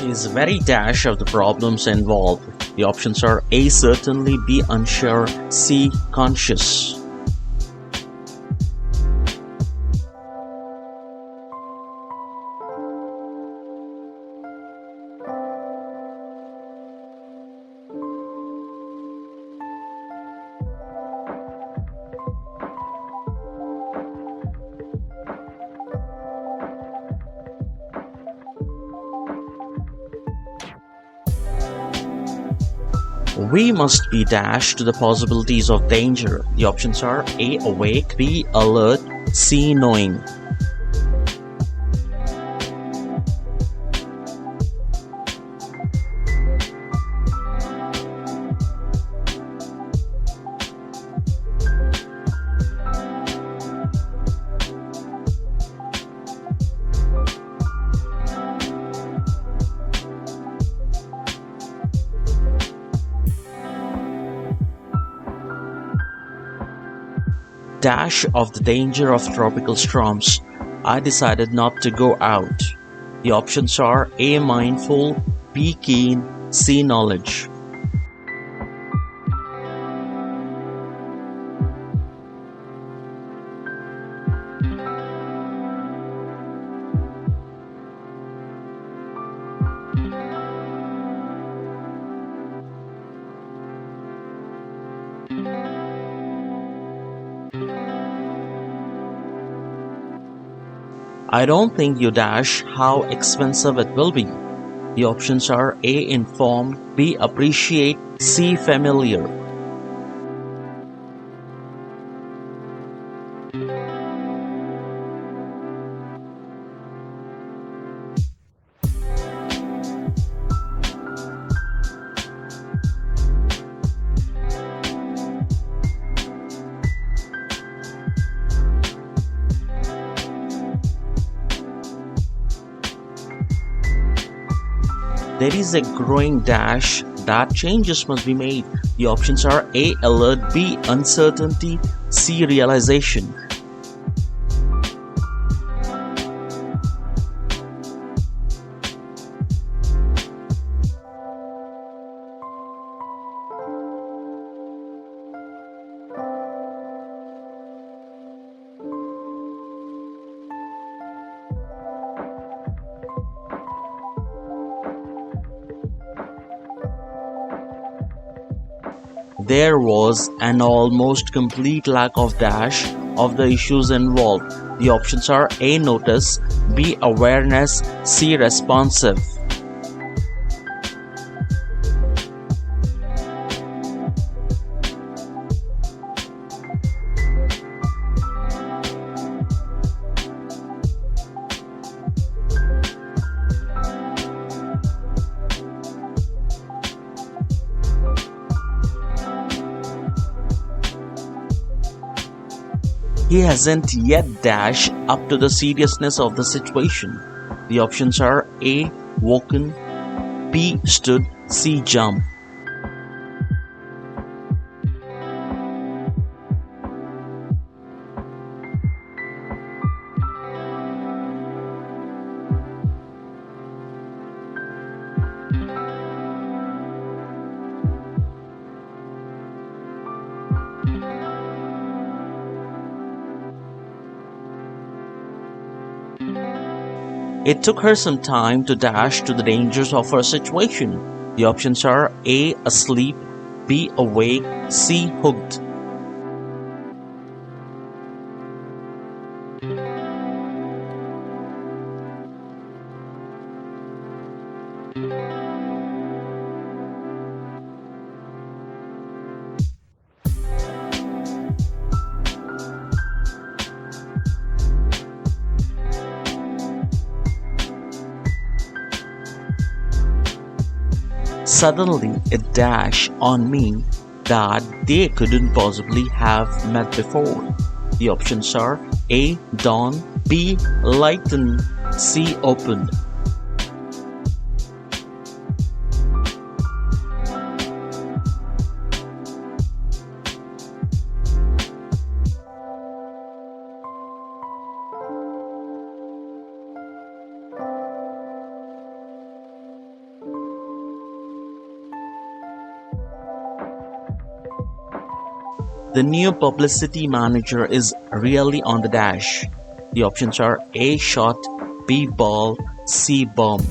is very dash of the problems involved. The options are A. Certainly, B. Unsure, C. Conscious. We must be dash to the possibilities of danger. The options are A. Awake, B. Alert, C. Knowing. Dash of the danger of tropical storms. I decided not to go out. The options are A. Mindful, B. Keen, C. Knowledge. I don't think you dash how expensive it will be. The options are A. Informed, B. Appreciate, C. Familiar. There is a growing dash that changes must be made. The options are A. Alert, B. Uncertainty, C. Realization. There was an almost complete lack of dash of the issues involved. The options are A. Notice, B. Awareness, C. Responsive. He hasn't yet dashed up to the seriousness of the situation. The options are A. Woken, B. Stood, C. Jump. It took her some time to dash to the dangers of her situation. The options are A. Asleep, B. Awake, C. Hooked. Suddenly it dashed on me that they couldn't possibly have met before. The options are A. Dawn, B. Lighten, C. Opened. The new publicity manager is really on the dash. The options are A. Shot, B. Ball, C. Bomb.